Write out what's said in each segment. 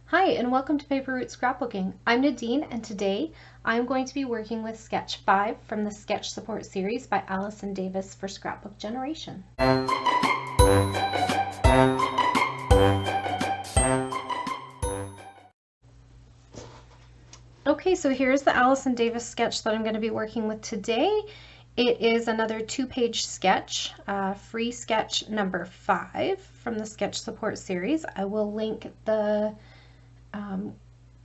Hi, and welcome to Paper Route Scrapbooking. I'm Nadine, and today I'm going to be working with Sketch 5 from the Sketch Support series by Allison Davis for Scrapbook Generation. Okay, so here's the Allison Davis sketch that I'm going to be working with today. It is another 2-page sketch, free sketch number 5 from the Sketch Support series. I will link the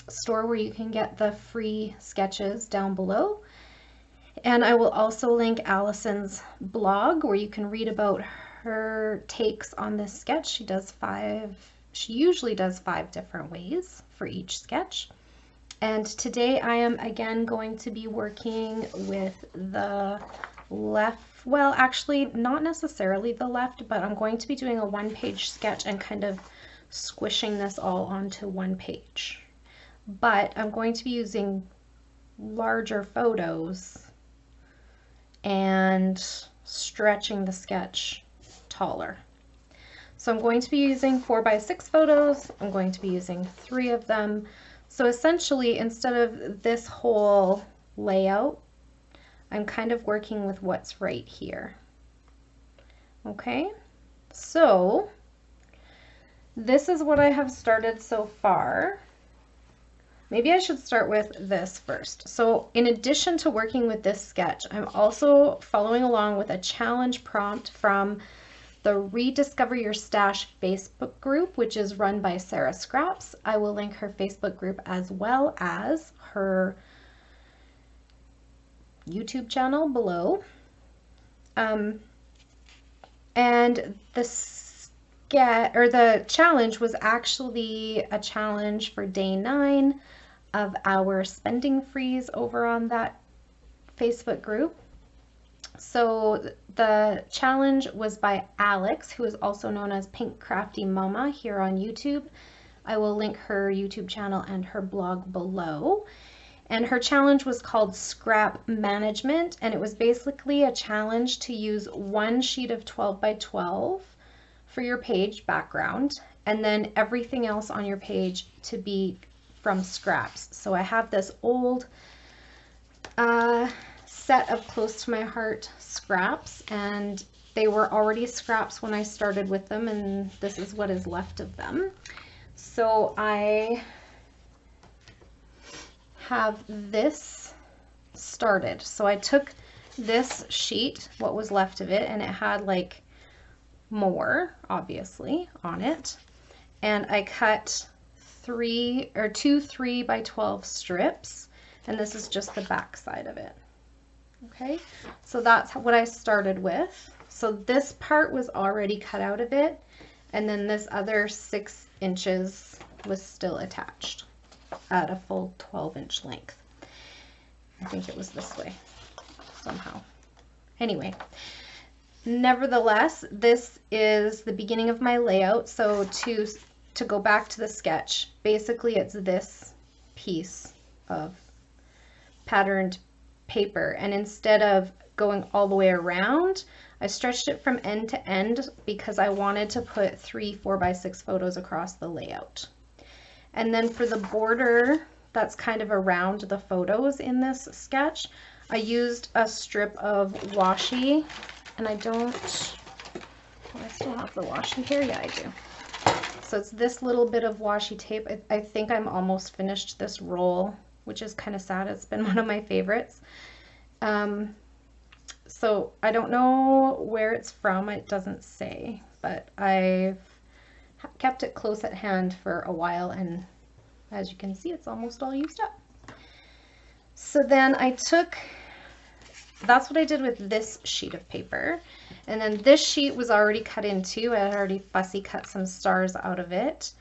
store where you can get the free sketches down below. And I will also link Allison's blog where you can read about her takes on this sketch. She usually does 5 different ways for each sketch. And today I am again going to be working with the left, well, actually not necessarily the left, but I'm going to be doing a 1-page sketch and kind of squishing this all onto 1 page. But I'm going to be using larger photos and stretching the sketch taller. So I'm going to be using 4x6 photos. I'm going to be using 3 of them. So essentially, instead of this whole layout, I'm kind of working with what's right here. Okay, so this is what I have started so far. Maybe I should start with this first. So in addition to working with this sketch, I'm also following along with a challenge prompt from the Rediscover Your Stash Facebook group, which is run by Sarah Scraps. I will link her Facebook group as well as her YouTube channel below. And the challenge was actually a challenge for day 9 of our spending freeze over on that Facebook group. So the challenge was by Alex, who is also known as Pink Crafty Mama here on YouTube. I will link her YouTube channel and her blog below. And her challenge was called Scrap Management, and it was basically a challenge to use 1 sheet of 12x12 for your page background, and then everything else on your page to be from scraps. So I have this old set of close to my heart scraps, and they were already scraps when I started with them, and this is what is left of them. So I have this started. So I took this sheet, what was left of it, and it had like more obviously on it, and I cut 2 3x12 strips, and this is just the back side of it. Okay, so that's what I started with. So this part was already cut out of it, and then this other 6 inches was still attached at a full 12-inch length. I think it was this way somehow. Anyway, nevertheless, this is the beginning of my layout. So to go back to the sketch, basically it's this piece of patterned paper, and instead of going all the way around, I stretched it from end to end because I wanted to put 3 4x6 photos across the layout. And then for the border that's kind of around the photos in this sketch, I used a strip of washi, and do I still have the washi here? Yeah, I do. So it's this little bit of washi tape. I think I'm almost finished this roll, which is kind of sad. It's been one of my favorites. So I don't know where it's from. It doesn't say, but I've kept it close at hand for a while, and as you can see, it's almost all used up. So then that's what I did with this sheet of paper. And then this sheet was already cut in two. I had already fussy cut some stars out of it.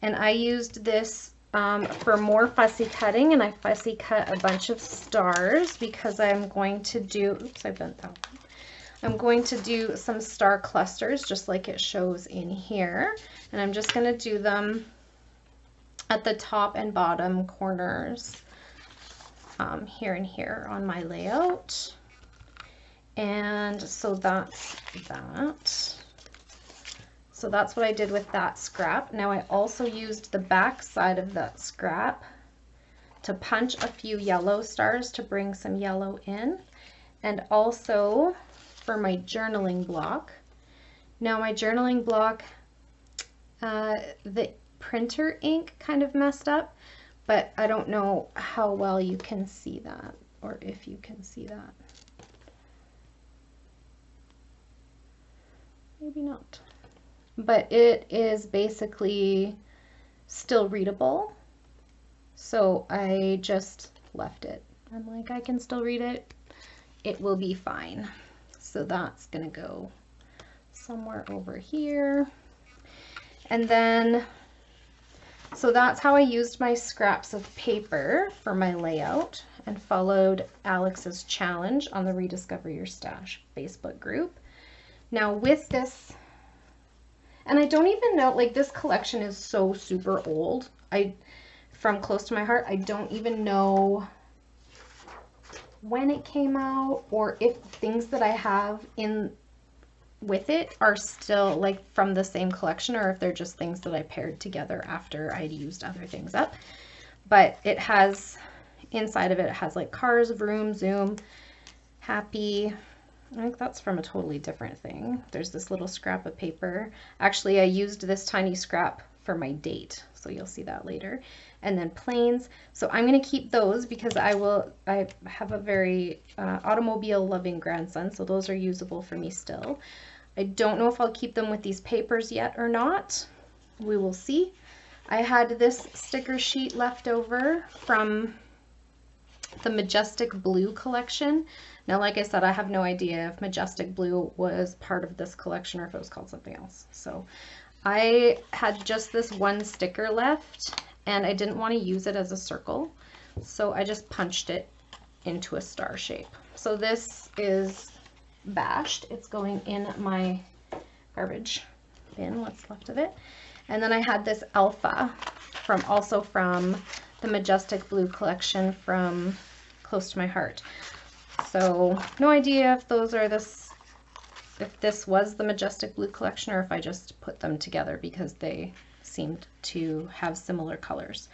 And I used this for more fussy cutting, and I fussy cut a bunch of stars because I'm going to do, oops, I bent that one. I'm going to do some star clusters just like it shows in here. And I'm just going to do them at the top and bottom corners here and here on my layout. And so that's that. So that's what I did with that scrap. Now I also used the back side of that scrap to punch a few yellow stars to bring some yellow in. And also for my journaling block. Now my journaling block, the printer ink kind of messed up, but I don't know how well you can see that, or if you can see that. Maybe not. But it is basically still readable. So I just left it. I'm like, I can still read it. It will be fine. So that's gonna go somewhere over here. And then, so that's how I used my scraps of paper for my layout and followed Alex's challenge on the Rediscover Your Stash Facebook group. Now with this, and I don't even know, like this collection is so super old. From Close to My Heart, I don't even know when it came out or if things that I have in with it are still like from the same collection or if they're just things that I paired together after I'd used other things up. But it has, inside of it, it has like Cars, Vroom, Zoom, Happy. I think that's from a totally different thing. There's this little scrap of paper. Actually, I used this tiny scrap for my date, so you'll see that later. And then planes. So I'm going to keep those because I have a very automobile loving grandson, so those are usable for me still. I don't know if I'll keep them with these papers yet or not. We will see. I had this sticker sheet left over from the Majestic Blue collection. Now, like I said, I have no idea if Majestic Blue was part of this collection or if it was called something else. So I had just this one sticker left and I didn't want to use it as a circle. So I just punched it into a star shape. So this is bashed. It's going in my garbage bin, what's left of it. And then I had this Alpha also from the Majestic Blue collection from Close to My Heart. So no idea if those are if this was the Majestic Blue collection or if I just put them together because they seemed to have similar colors.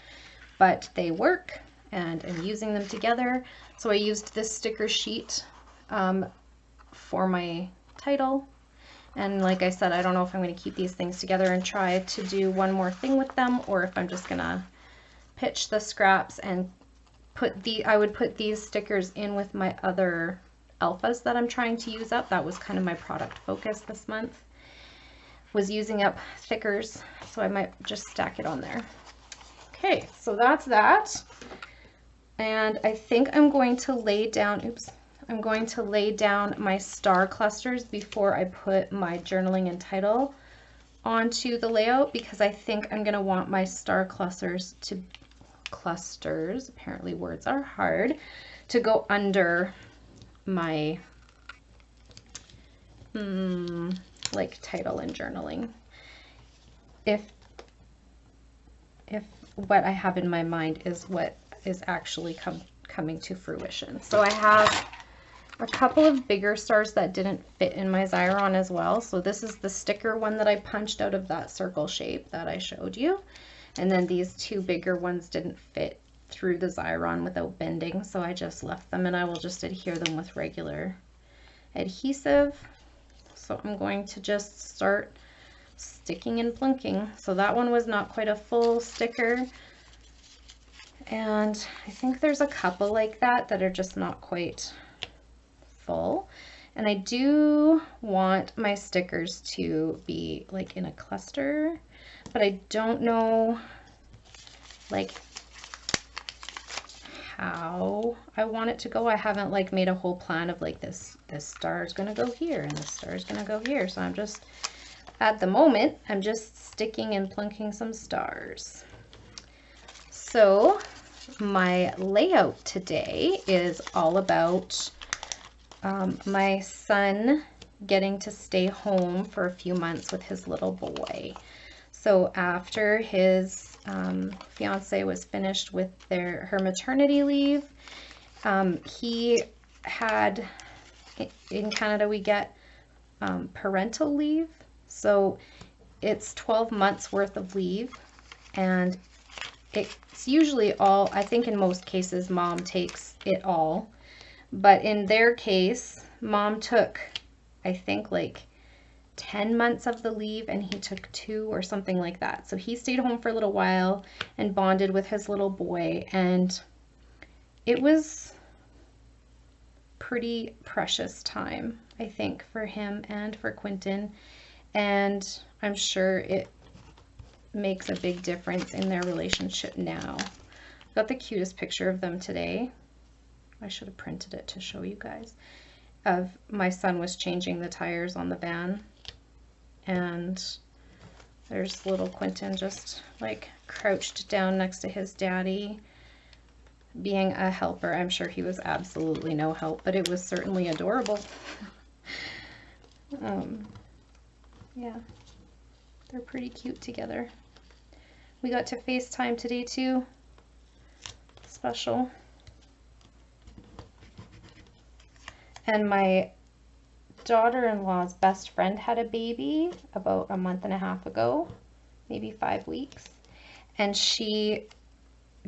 But they work and I'm using them together. So I used this sticker sheet for my title. And like I said, I don't know if I'm going to keep these things together and try to do one more thing with them or if I'm just going to pitch the scraps and I would put these stickers in with my other alphas that I'm trying to use up. That was kind of my product focus this month, was using up thickers, so I might just stack it on there. Okay, so that's that. And I think I'm going to lay down, I'm going to lay down my star clusters before I put my journaling and title onto the layout because I think I'm going to want my star clusters, apparently words are hard, to go under my like title and journaling if what I have in my mind is what is actually coming to fruition. So I have a couple of bigger stars that didn't fit in my Xyron as well. So this is the sticker one that I punched out of that circle shape that I showed you. And then these two bigger ones didn't fit through the Xyron without bending, so I just left them and I will just adhere them with regular adhesive. So I'm going to just start sticking and plunking. So that one was not quite a full sticker. And I think there's a couple like that are just not quite full. And I do want my stickers to be like in a cluster, but I don't know like how I want it to go. I haven't like made a whole plan of like this star is going to go here and this star is going to go here. So I'm just, at the moment, I'm just sticking and plunking some stars. So my layout today is all about my son getting to stay home for a few months with his little boy. So after his fiance was finished with her maternity leave, he had, in Canada we get parental leave. So it's 12 months worth of leave, and it's usually all, I think in most cases, mom takes it all. But in their case, mom took, I think, like 10 months of the leave, and he took 2 or something like that. So he stayed home for a little while and bonded with his little boy, and it was pretty precious time, I think, for him and for Quentin, and I'm sure it makes a big difference in their relationship now. Got the cutest picture of them today. I should have printed it to show you guys. Of my son was changing the tires on the van, and there's little Quentin just like crouched down next to his daddy, being a helper. I'm sure he was absolutely no help, but it was certainly adorable. Yeah, they're pretty cute together. We got to FaceTime today too. Special. And my daughter-in-law's best friend had a baby about a month and a half ago, maybe 5 weeks. And she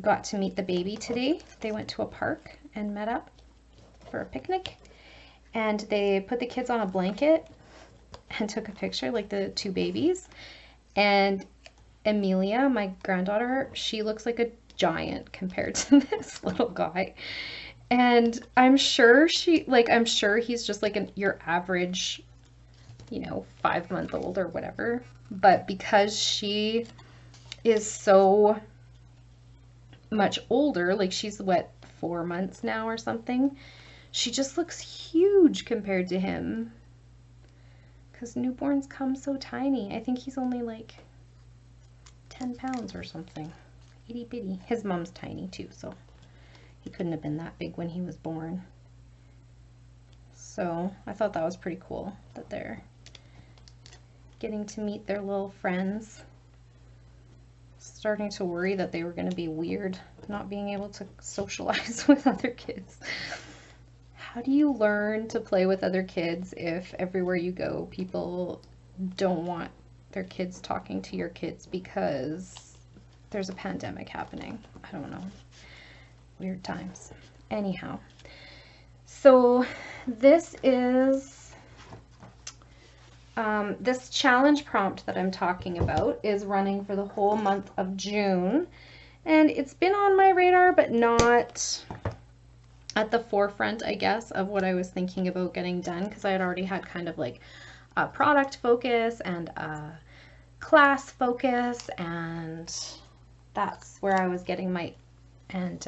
got to meet the baby today. They went to a park and met up for a picnic. And they put the kids on a blanket and took a picture, like the 2 babies. And Amelia, my granddaughter, she looks like a giant compared to this little guy. And I'm sure I'm sure he's just like your average, 5-month-old or whatever. But because she is so much older, like she's 4 months now or something, she just looks huge compared to him. Because newborns come so tiny. I think he's only like 10 pounds or something. Itty bitty. His mom's tiny too, so he couldn't have been that big when he was born. So I thought that was pretty cool that they're getting to meet their little friends. Starting to worry that they were going to be weird, not being able to socialize with other kids. How do you learn to play with other kids if everywhere you go people don't want their kids talking to your kids because there's a pandemic happening? I don't know. Weird times. Anyhow, so this is this challenge prompt that I'm talking about is running for the whole month of June, and it's been on my radar but not at the forefront, I guess, of what I was thinking about getting done, because I had already had kind of like a product focus and a class focus, and that's where I was getting my, and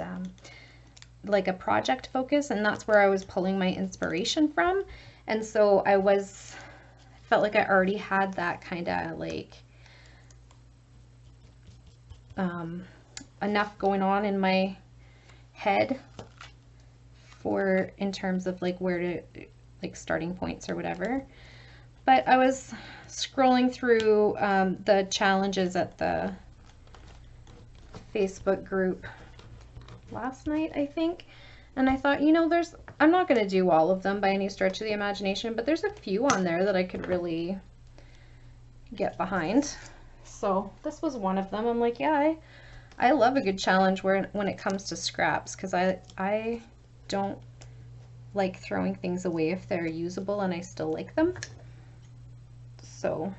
like a project focus, and that's where I was pulling my inspiration from. And so felt like I already had that kind of like enough going on in my head for in terms of like where to, like starting points or whatever. But I was scrolling through the challenges at the Facebook group last night, I think, and I thought, I'm not going to do all of them by any stretch of the imagination, but there's a few on there that I could really get behind. So this was one of them. I'm like, yeah, I love a good challenge when it comes to scraps, because I don't like throwing things away if they're usable and I still like them. So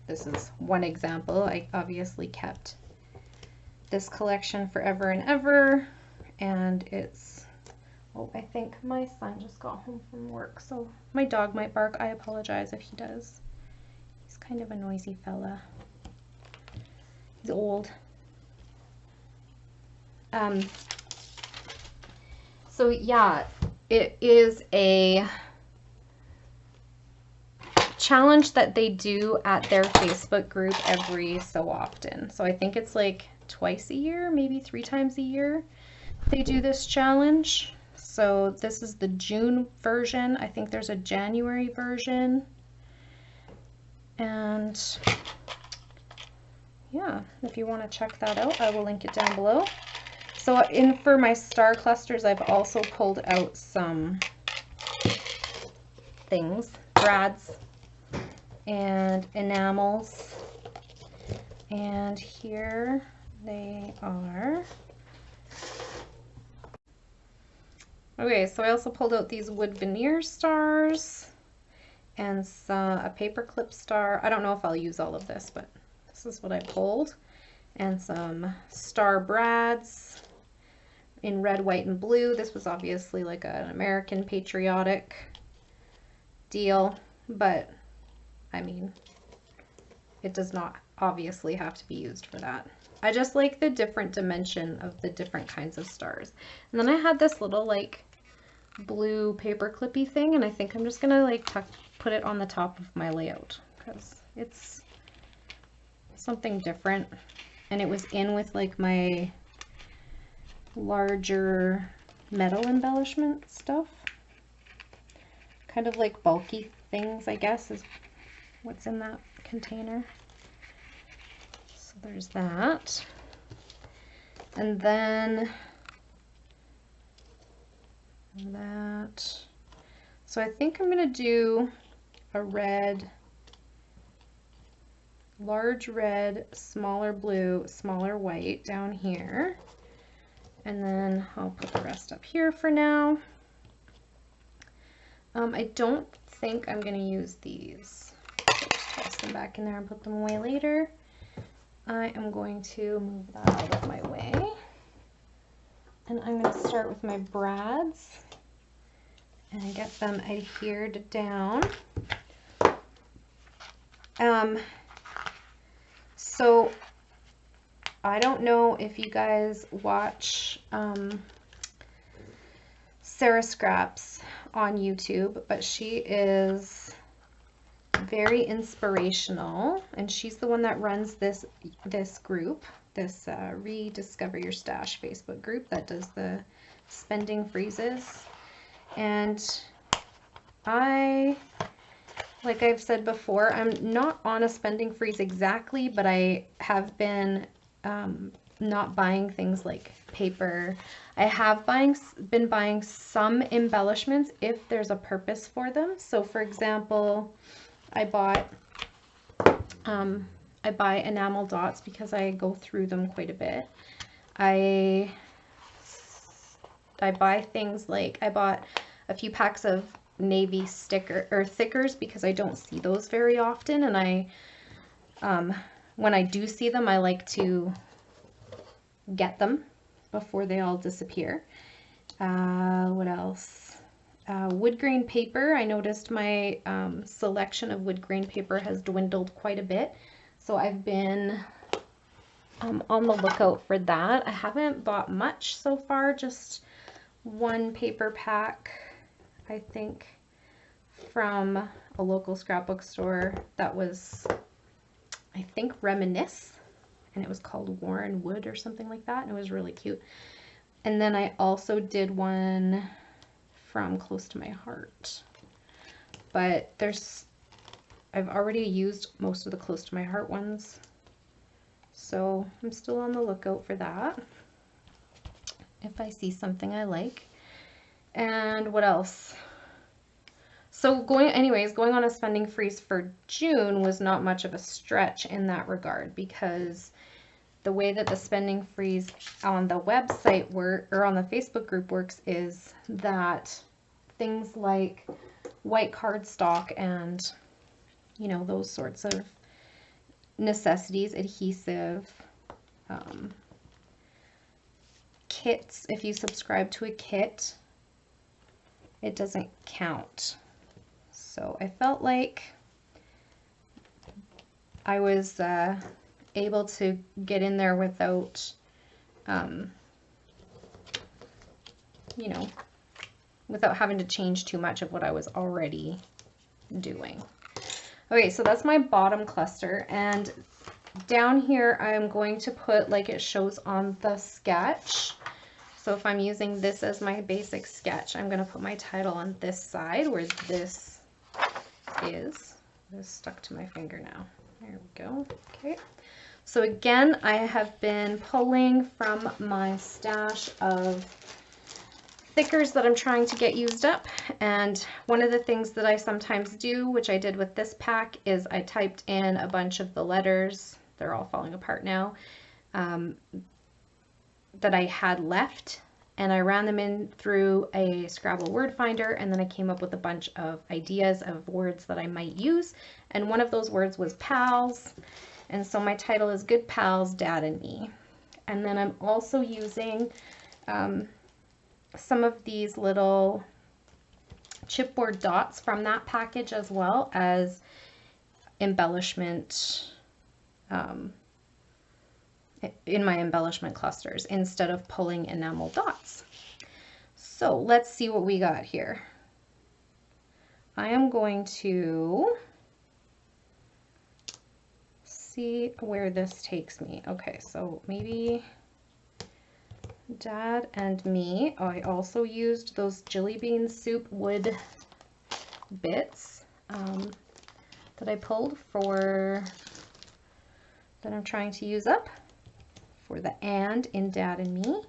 this is one example. I obviously kept this collection forever and ever, and it's, oh, I think my son just got home from work, so my dog might bark. I apologize if he does. He's kind of a noisy fella. He's old. So yeah, it is a challenge that they do at their Facebook group every so often. So I think it's like twice a year, maybe 3 times a year they do this challenge. So this is the June version. I think there's a January version. And yeah, if you want to check that out, I will link it down below. So for my star clusters, I've also pulled out some things, brads and enamels And here they are. Okay, so I also pulled out these wood veneer stars and a paper clip star. I don't know if I'll use all of this, but this is what I pulled. And some star brads in red, white, and blue. This was obviously like an American patriotic deal, but I mean, it does not obviously have to be used for that. I just like the different dimension of the different kinds of stars. And then I had this little like blue paper clippy thing, and I think I'm just gonna like put it on the top of my layout because it's something different. And it was in with like my larger metal embellishment stuff. Kind of like bulky things, I guess, is what's in that container. So there's that. And then that. So I think I'm going to do a red, large red, smaller blue, smaller white down here. And then I'll put the rest up here for now. I don't think I'm going to use these. Just toss them back in there and put them away later. I am going to move that out of my way. And I'm going to start with my brads and get them adhered down. So I don't know if you guys watch Sarah Scraps on YouTube, but she is very inspirational, and she's the one that runs this group, this Rediscover Your Stash Facebook group that does the spending freezes. And like I've said before, I'm not on a spending freeze exactly, but I have been not buying things like paper. I have been buying some embellishments if there's a purpose for them. So for example, I buy enamel dots because I go through them quite a bit. I buy things like, I bought a few packs of navy thickers because I don't see those very often, and when I do see them, I like to get them before they all disappear. What else? Wood grain paper. I noticed my selection of wood grain paper has dwindled quite a bit, so I've been on the lookout for that. I haven't bought much so far, just one paper pack, I think, from a local scrapbook store that was, I think, Reminisce, and it was called Warren Wood or something like that, and it was really cute. And then I also did one from Close to My Heart, but I've already used most of the Close to My Heart ones, so I'm still on the lookout for that if I see something I like. And what else? So going on a spending freeze for June was not much of a stretch in that regard, because the way that the spending freeze on the website or on the Facebook group works is that things like white cardstock and, you know, those sorts of necessities, adhesive, kits, if you subscribe to a kit, it doesn't count. So I felt like I was able to get in there without, you know, without having to change too much of what I was already doing. Okay, so that's my bottom cluster, and down here I'm going to put, like it shows on the sketch. So if I'm using this as my basic sketch, I'm going to put my title on this side where this is. This stuck to my finger now. There we go. Okay. So again, I have been pulling from my stash of thickers that I'm trying to get used up. And one of the things that I sometimes do, which I did with this pack, is I typed in a bunch of the letters they're all falling apart now, that I had left, and I ran them in through a Scrabble word finder, and then I came up with a bunch of ideas of words that I might use, and one of those words was pals, and so my title is Good Pals, Dad and Me. And then I'm also using some of these little chipboard dots from that package as well as embellishment in my embellishment clusters instead of pulling enamel dots. So let's see what we got here. I am going to see where this takes me. Okay, so maybe Dad and Me. Oh, I also used those jelly bean soup wood bits that I pulled for, that I'm trying to use up for the and in Dad and Me.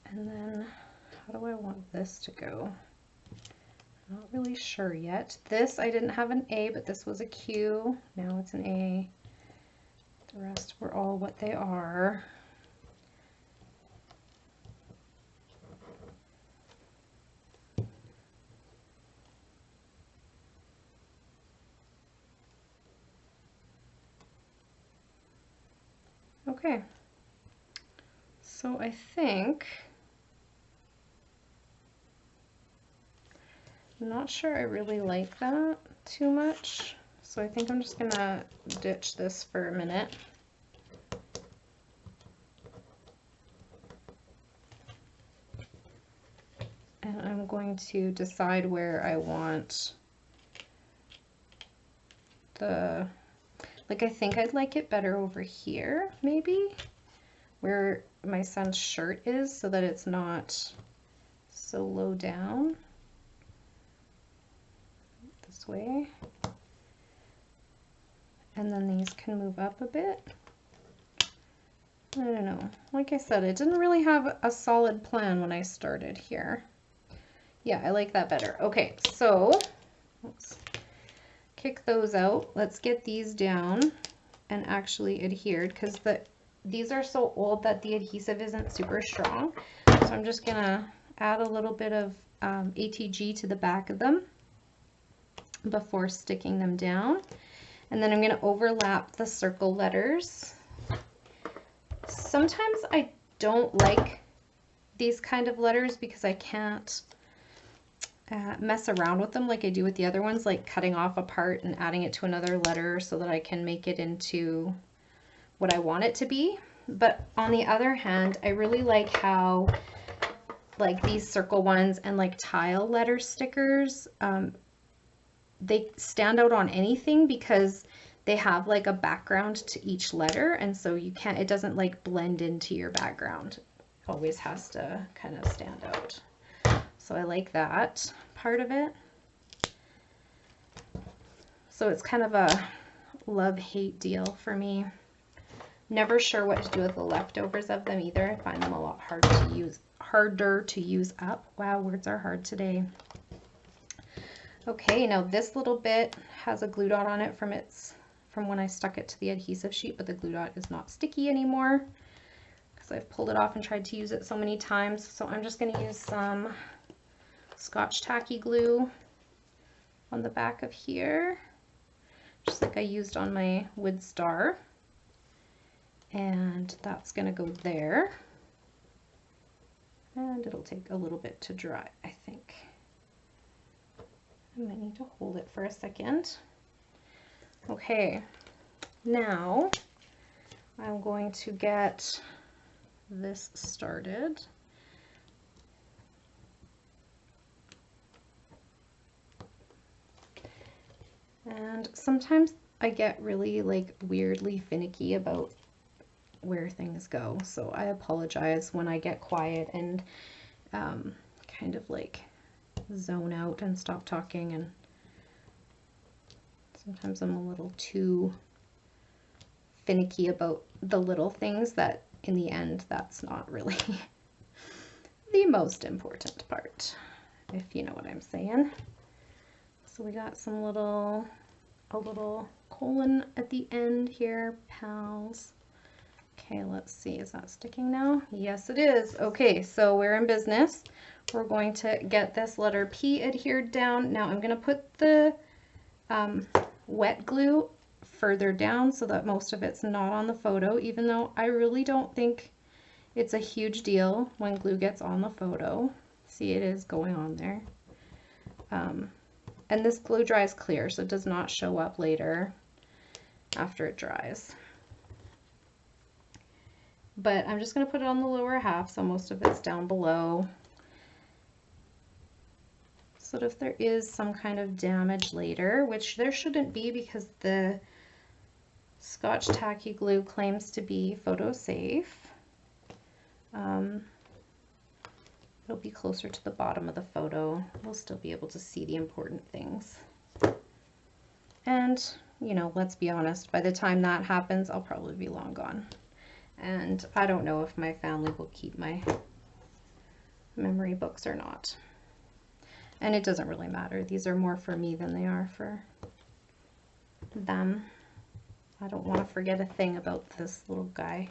And then how do I want this to go? I'm not really sure yet. This, I didn't have an A, but this was a Q. Now it's an A. The rest were all what they are. Okay, so I think, I'm not sure I really like that too much, so I think I'm just gonna ditch this for a minute. And I'm going to decide where I want the, like, I think I'd like it better over here, maybe, where my son's shirt is, so that it's not so low down. This way. And then these can move up a bit. I don't know. Like I said, I didn't really have a solid plan when I started here. Yeah, I like that better. Okay, so let's kick those out. Let's get these down and actually adhered, because these are so old that the adhesive isn't super strong. So I'm just gonna add a little bit of ATG to the back of them before sticking them down. And then I'm gonna overlap the circle letters. Sometimes I don't like these kind of letters because I can't mess around with them like I do with the other ones, like cutting off a part and adding it to another letter so that I can make it into what I want it to be. But on the other hand, I really like how like these circle ones and like tile letter stickers, they stand out on anything because they have like a background to each letter, and so you can't, it doesn't like blend into your background. It always has to kind of stand out. So I like that part of it. So it's kind of a love-hate deal for me. Never sure what to do with the leftovers of them either. I find them a lot harder to use up. Wow, words are hard today. Okay, now this little bit has a glue dot on it from when I stuck it to the adhesive sheet, but the glue dot is not sticky anymore because I've pulled it off and tried to use it so many times. So I'm just going to use some Scotch tacky glue on the back of here, just like I used on my wood star. And that's going to go there. And it'll take a little bit to dry, I think. I might need to hold it for a second. Okay, now I'm going to get this started. And sometimes I get really like weirdly finicky about where things go, so I apologize when I get quiet and kind of like zone out and stop talking, and sometimes I'm a little too finicky about the little things that in the end that's not really the most important part, if you know what I'm saying. So we got a little colon at the end here, pals. Okay, let's see, is that sticking now? Yes, it is. Okay, so we're in business. We're going to get this letter P adhered down. Now I'm going to put the wet glue further down so that most of it's not on the photo, even though I really don't think it's a huge deal when glue gets on the photo. See, it is going on there. And this glue dries clear, so it does not show up later after it dries. But I'm just going to put it on the lower half, so most of it's down below. So that if there is some kind of damage later, which there shouldn't be because the Scotch Tacky glue claims to be photo safe, it'll be closer to the bottom of the photo. We'll still be able to see the important things. And, you know, let's be honest, by the time that happens, I'll probably be long gone. And I don't know if my family will keep my memory books or not. And it doesn't really matter. These are more for me than they are for them. I don't want to forget a thing about this little guy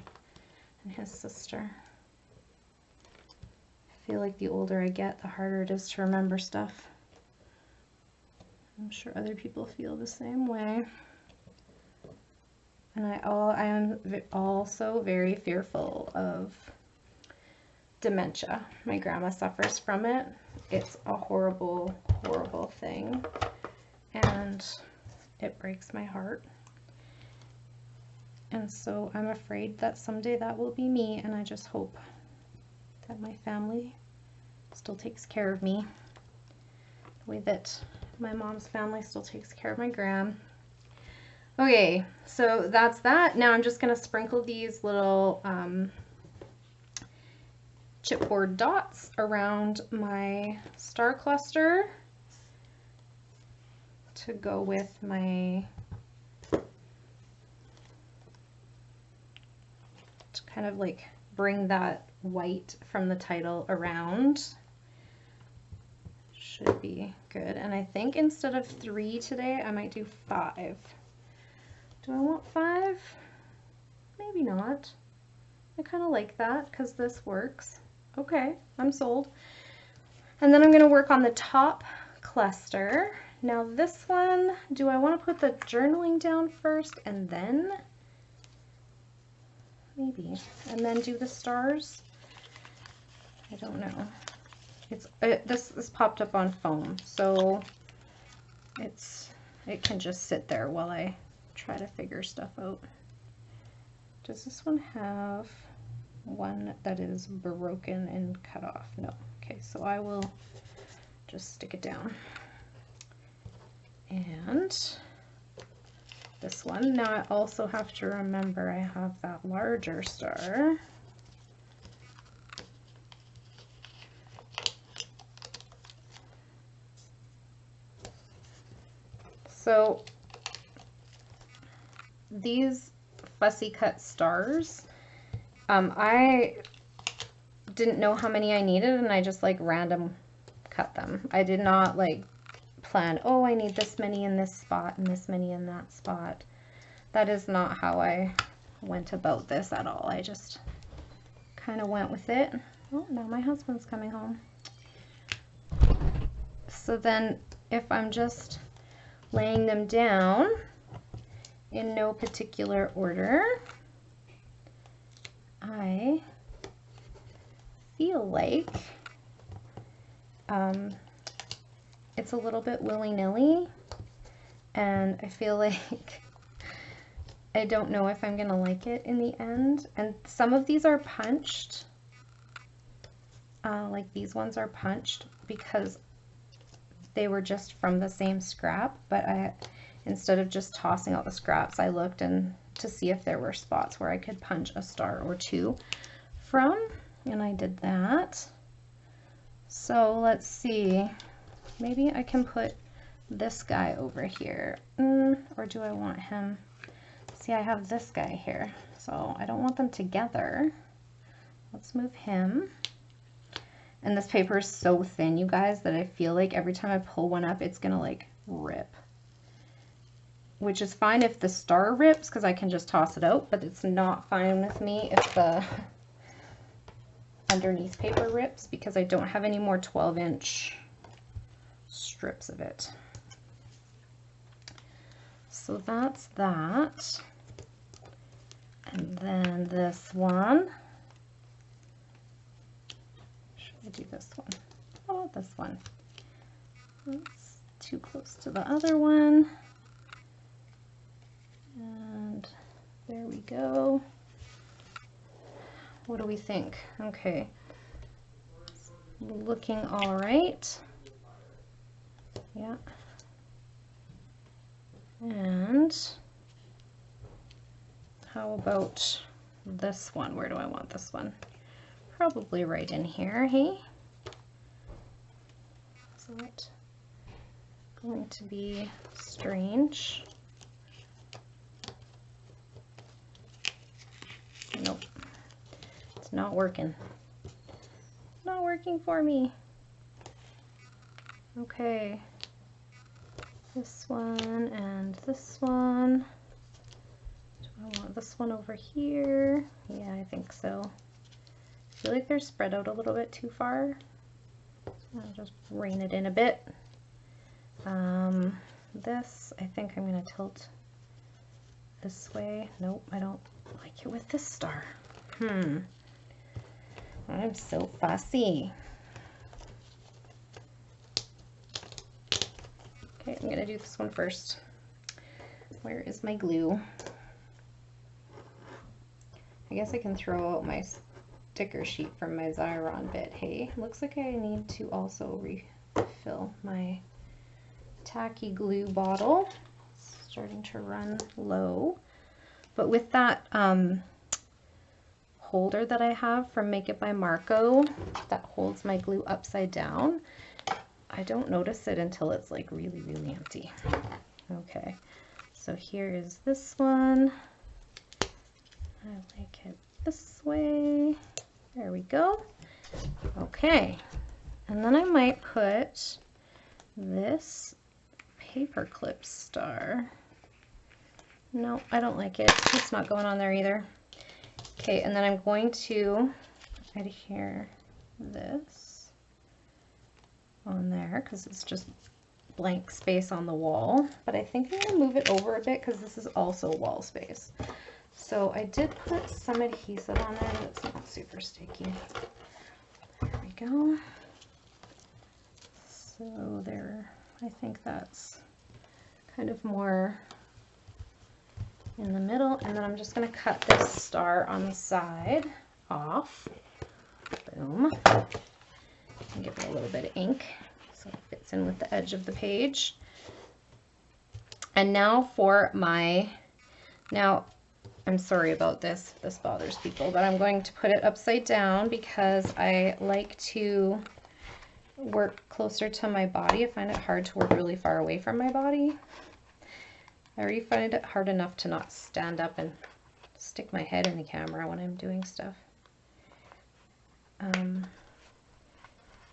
and his sister. I feel like the older I get, the harder it is to remember stuff. I'm sure other people feel the same way. And I am also very fearful of dementia. My grandma suffers from it. It's a horrible, horrible thing. And it breaks my heart. And so I'm afraid that someday that will be me, and I just hope that my family still takes care of me the way that my mom's family still takes care of my gram. Okay, so that's that. Now I'm just going to sprinkle these little chipboard dots around my star cluster to go with my, to kind of like bring that white from the title around. Should be good. And I think instead of 3 today, I might do 5. Do I want 5? Maybe not. I kind of like that because this works. Okay, I'm sold. And then I'm going to work on the top cluster. Now this one, do I want to put the journaling down first and then? Maybe. And then do the stars? I don't know. This popped up on foam, so it can just sit there while I try to figure stuff out. Does this one have one that is broken and cut off? No. Okay, so I will just stick it down. And this one. Now I also have to remember I have that larger star. So these fussy cut stars, I didn't know how many I needed, and I just like random cut them. I did not like plan, oh, I need this many in this spot and this many in that spot. That is not how I went about this at all. I just kind of went with it. Oh, now my husband's coming home. So then if I'm just laying them down in no particular order, I feel like it's a little bit willy-nilly, and I feel like I don't know if I'm gonna like it in the end. And some of these are punched, like these ones are punched because they were just from the same scrap, but instead of just tossing out the scraps, I looked to see if there were spots where I could punch a star or two from, and I did that. So let's see, maybe I can put this guy over here, or do I want him? See, I have this guy here, so I don't want them together. Let's move him. And this paper is so thin, you guys, that I feel like every time I pull one up, it's gonna like rip. which is fine if the star rips because I can just toss it out, but it's not fine with me if the underneath paper rips because I don't have any more 12-inch strips of it. So that's that. And then this one. Should I do this one? How about this one? That's too close to the other one. And there we go. What do we think? Okay. Looking all right. Yeah. And how about this one? Where do I want this one? Probably right in here, hey? Is that going to be strange? Nope. It's not working. It's not working for me. Okay. This one and this one. Do I want this one over here? Yeah, I think so. I feel like they're spread out a little bit too far. So I'll just rein it in a bit. This, I think I'm going to tilt this way. Nope, I don't like it with this star. I'm so fussy. Okay, I'm gonna do this one first. Where is my glue? I guess I can throw out my sticker sheet from my Xyron bit. Hey, looks like I need to also refill my tacky glue bottle. It's starting to run low. But with that holder that I have from Make It by Marco that holds my glue upside down, I don't notice it until it's like really, really empty. Okay, so here is this one. I like it this way. There we go. Okay, and then I might put this paperclip star. No, I don't like it. It's not going on there either. Okay, and then I'm going to adhere this on there because it's just blank space on the wall. But I think I'm going to move it over a bit because this is also wall space. So I did put some adhesive on there, but it's not super sticky. There we go. So there, I think that's kind of more in the middle, and then I'm just going to cut this star on the side off. Boom. And give it a little bit of ink so it fits in with the edge of the page. And now for my, I'm sorry about this, if this bothers people, but I'm going to put it upside down because I like to work closer to my body. I find it hard to work really far away from my body. I already find it hard enough to not stand up and stick my head in the camera when I'm doing stuff.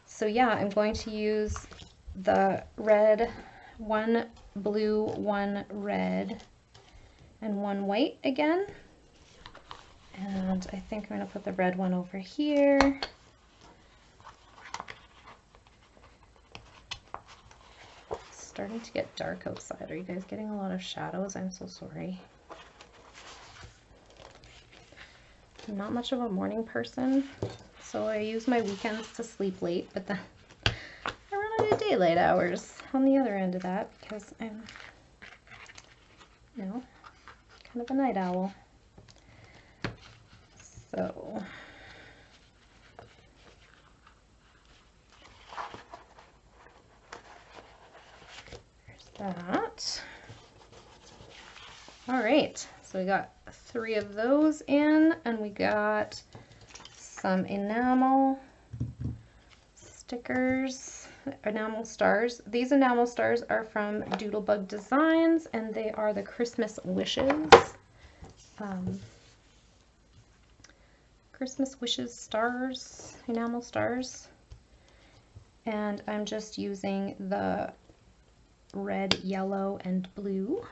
So yeah, I'm going to use the red, one blue, one red, and one white again. And I think I'm going to put the red one over here. Starting to get dark outside. Are you guys getting a lot of shadows? I'm so sorry. I'm not much of a morning person, so I use my weekends to sleep late, but then I run out of daylight hours on the other end of that because I'm, you know, kind of a night owl. So that. All right, so we got 3 of those in, and we got some enamel stickers, enamel stars. These enamel stars are from Doodlebug Designs, and they are the Christmas Wishes. Christmas Wishes stars, enamel stars. And I'm just using the red, yellow, and blue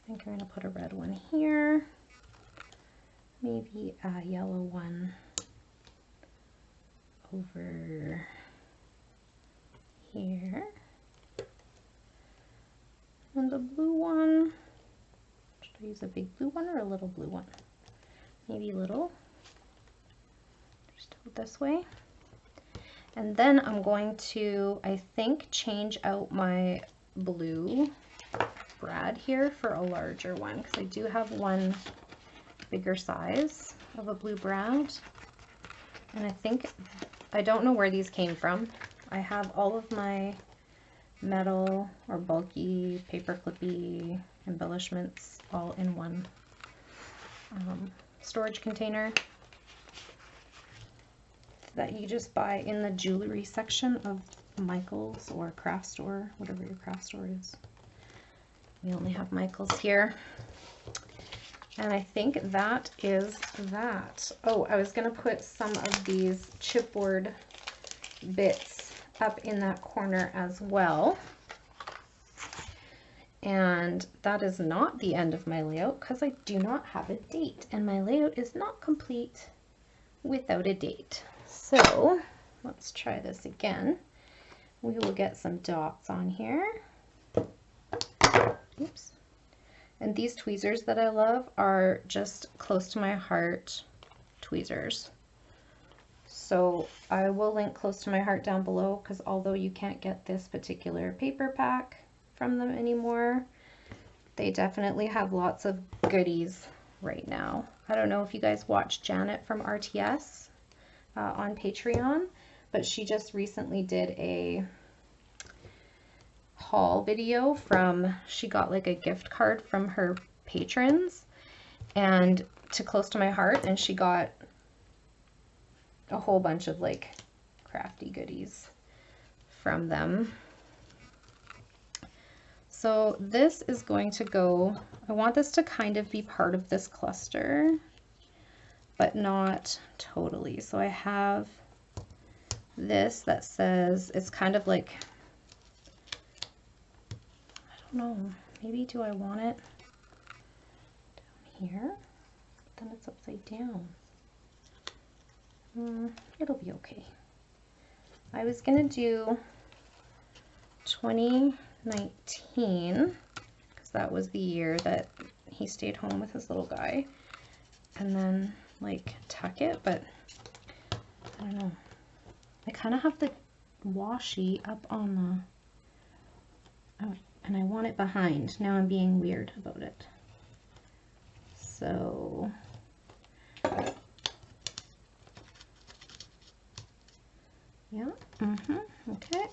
I think I'm going to put a red one here, maybe a yellow one over here, and a blue one. Should I use a big blue one or a little blue one? Maybe little, just hold this way. And then I'm going to, I think, change out my blue brad here for a larger one, because I do have one bigger size of a blue brad. And I think, I don't know where these came from. I have all of my metal or bulky paper clippy embellishments all in one storage container that you just buy in the jewelry section of Michael's or craft store, whatever your craft store is. We only have Michael's here. And I think that is that. Oh, I was going to put some of these chipboard bits up in that corner as well. And that is not the end of my layout because I do not have a date, and my layout is not complete without a date. So let's try this again. We will get some dots on here. Oops. And these tweezers that I love are just close to my heart tweezers. So I will link close to my heart down below, because although you can't get this particular paper pack from them anymore, they definitely have lots of goodies right now. I don't know if you guys watch Janet from RTS on Patreon, but she just recently did a haul video from, she got like a gift card from her patrons and to Close to My Heart, and she got a whole bunch of like crafty goodies from them. So this is going to go, I want this to kind of be part of this cluster, but not totally. So I have this that says, it's kind of like, I don't know, maybe do I want it down here? Then it's upside down. It'll be okay. I was gonna do 2019, because that was the year that he stayed home with his little guy, and then like tuck it, but I don't know. I kind of have the washi up on the, oh, and I want it behind. Now I'm being weird about it. So yeah, okay.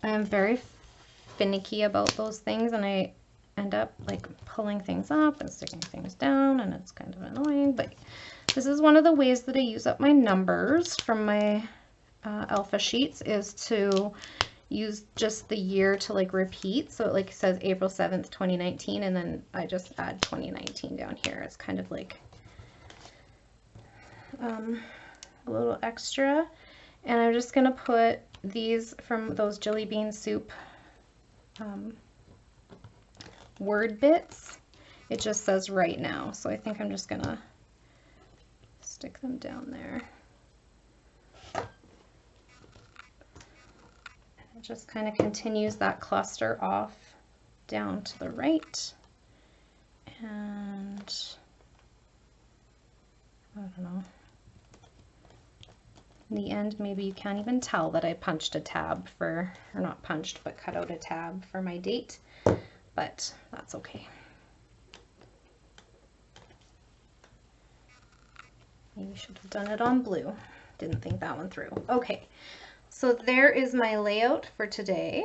I am very finicky about those things, and I end up like pulling things up and sticking things down, and it's kind of annoying, but this is one of the ways that I use up my numbers from my alpha sheets, is to use just the year to like repeat. So it like says April 7th, 2019, and then I just add 2019 down here. It's kind of like a little extra. And I'm just gonna put these from those jelly bean soup word bits. It just says right now, so I think I'm just gonna stick them down there. And it just kind of continues that cluster off down to the right. And I don't know. In the end, maybe you can't even tell that I punched a tab for, or not punched, but cut out a tab for my date, but that's okay. Maybe should have done it on blue. Didn't think that one through. Okay, so there is my layout for today.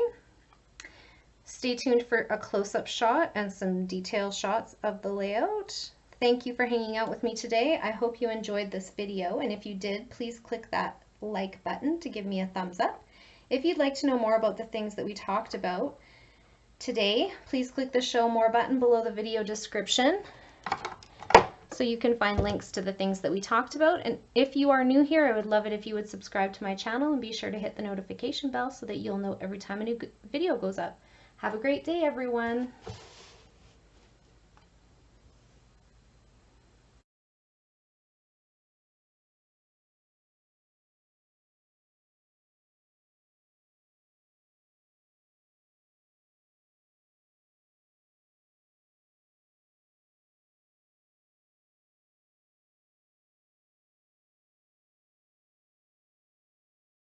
Stay tuned for a close-up shot and some detail shots of the layout. Thank you for hanging out with me today. I hope you enjoyed this video, and if you did, please click that like button to give me a thumbs up. If you'd like to know more about the things that we talked about today, please click the show more button below the video description so you can find links to the things that we talked about. And if you are new here, I would love it if you would subscribe to my channel and be sure to hit the notification bell so that you'll know every time a new video goes up. Have a great day, everyone.